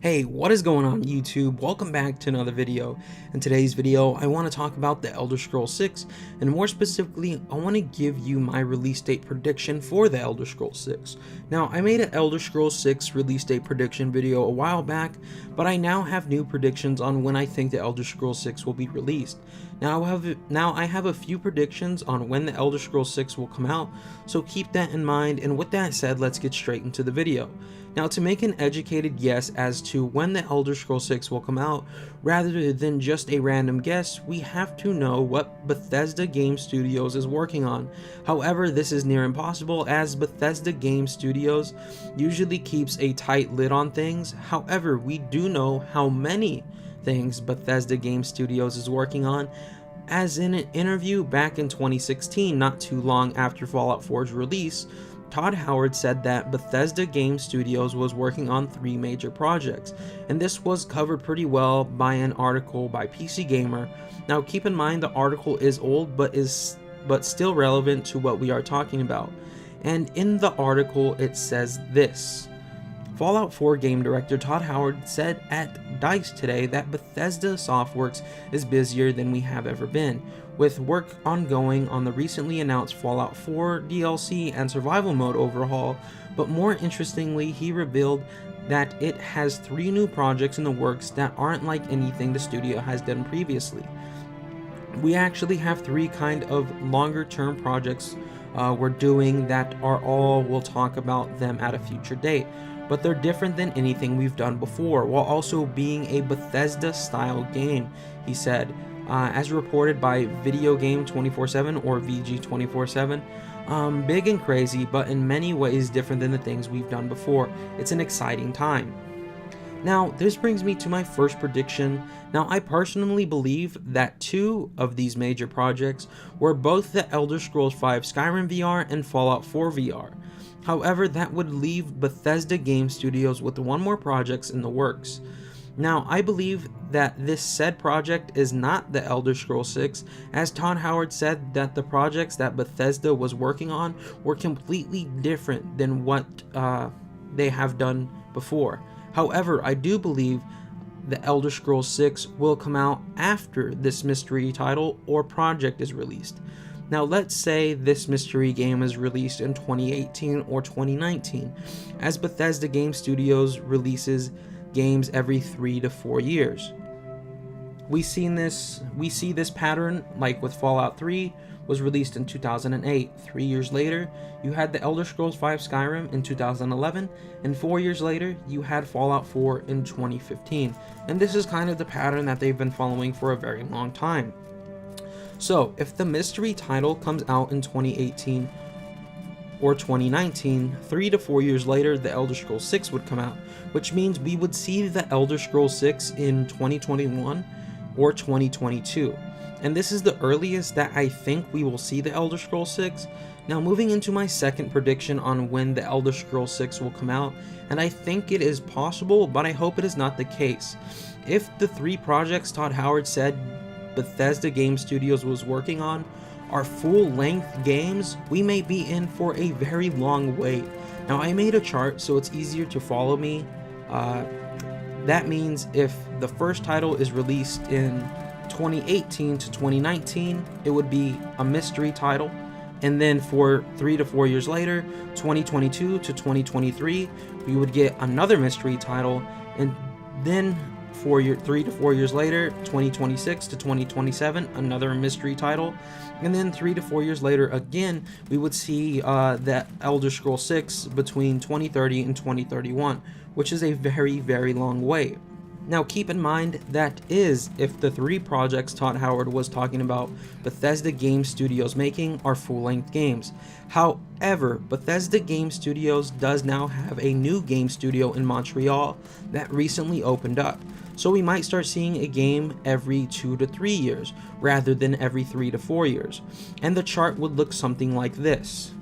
Hey, what is going on YouTube? Welcome back to another video. In today's video, I want to talk about The Elder Scrolls 6, and more specifically, I want to give you my release date prediction for The Elder Scrolls 6. Now, I made an Elder Scrolls 6 release date prediction video a while back, but I now have new predictions on when I think The Elder Scrolls 6 will be released. Now I have a few predictions on when The Elder Scrolls 6 will come out, so keep that in mind, and with that said, let's get straight into the video. Now, to make an educated guess as to when The Elder Scrolls 6 will come out, rather than just a random guess, we have to know what Bethesda Game Studios is working on. However, this is near impossible as Bethesda Game Studios usually keeps a tight lid on things. However, we do know how many things Bethesda Game Studios is working on, as in an interview back in 2016, not too long after Fallout 4's release, Todd Howard said that Bethesda Game Studios was working on 3 major projects, and this was covered pretty well by an article by PC Gamer. Now keep in mind the article is old but still relevant to what we are talking about. And in the article it says this: Fallout 4 game director Todd Howard said at DICE today that Bethesda Softworks is busier than we have ever been, with work ongoing on the recently announced Fallout 4 DLC and survival mode overhaul, but more interestingly, he revealed that it has 3 new projects in the works that aren't like anything the studio has done previously. We actually have 3 kind of longer term projects we're doing that are all, we'll talk about them at a future date, but they're different than anything we've done before, while also being a Bethesda style game, he said. As reported by Video Game 24/7 or VG 24/7, big and crazy, but in many ways different than the things we've done before. It's an exciting time. Now, this brings me to my first prediction. Now, I personally believe that 2 of these major projects were both the Elder Scrolls V Skyrim VR and Fallout 4 VR. However, that would leave Bethesda Game Studios with 1 more project in the works. Now, I believe that this said project is not the Elder Scrolls 6, as Todd Howard said that the projects that Bethesda was working on were completely different than what they have done before. However, I do believe the Elder Scrolls 6 will come out after this mystery title or project is released. Now, let's say this mystery game is released in 2018 or 2019, as Bethesda Game Studios releases games every 3 to 4 years. We see this pattern like with Fallout 3 was released in 2008. 3 years later, you had the Elder Scrolls V Skyrim in 2011, and 4 years later, you had Fallout 4 in 2015. And this is kind of the pattern that they've been following for a very long time. So, if the mystery title comes out in 2018 or 2019, 3 to 4 years later, the Elder Scrolls 6 would come out, which means we would see the Elder Scrolls 6 in 2021 or 2022. And this is the earliest that I think we will see the Elder Scrolls 6. Now, moving into my second prediction on when the Elder Scrolls 6 will come out, and I think it is possible, but I hope it is not the case. If the 3 projects Todd Howard said Bethesda Game Studios was working on are full-length games, we may be in for a very long wait. Now, I made a chart so it's easier to follow me. That means if the first title is released in 2018 to 2019, it would be a mystery title. And then for 3 to 4 years later, 2022 to 2023, we would get another mystery title. And then 3 to 4 years later, 2026 to 2027, another mystery title. And then 3 to 4 years later, again, we would see that Elder Scrolls 6 between 2030 and 2031, which is a very, very long wait. Now, keep in mind that is if the 3 projects Todd Howard was talking about Bethesda Game Studios making are full-length games. However, Bethesda Game Studios does now have a new game studio in Montreal that recently opened up. So we might start seeing a game every 2 to 3 years, rather than every 3 to 4 years. And the chart would look something like this.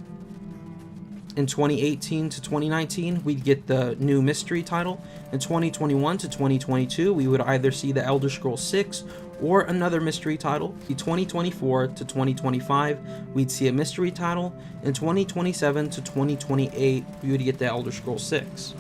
In 2018 to 2019, we'd get the new mystery title. In 2021 to 2022, we would either see the Elder Scrolls 6 or another mystery title. In 2024 to 2025, we'd see a mystery title. In 2027 to 2028, we would get the Elder Scrolls 6.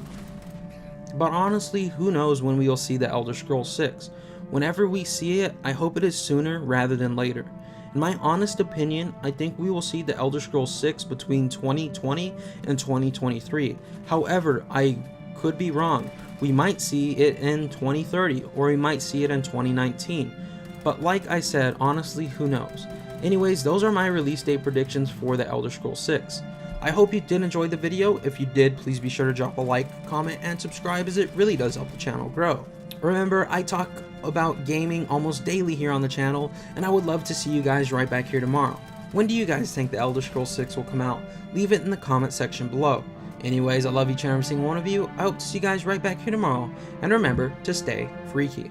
But honestly, who knows when we will see the Elder Scrolls 6. Whenever we see it, I hope it is sooner rather than later. In my honest opinion, I think we will see the Elder Scrolls 6 between 2020 and 2023. However, I could be wrong. We might see it in 2030, or we might see it in 2019. But like I said, honestly, who knows? Anyways, those are my release date predictions for the Elder Scrolls 6. I hope you did enjoy the video. If you did, please be sure to drop a like, comment, and subscribe, as it really does help the channel grow. Remember, I talk about gaming almost daily here on the channel, and I would love to see you guys right back here tomorrow. When do you guys think the Elder Scrolls 6 will come out? Leave it in the comment section below. Anyways, I love each and every single one of you. I hope to see you guys right back here tomorrow, and remember to stay freaky.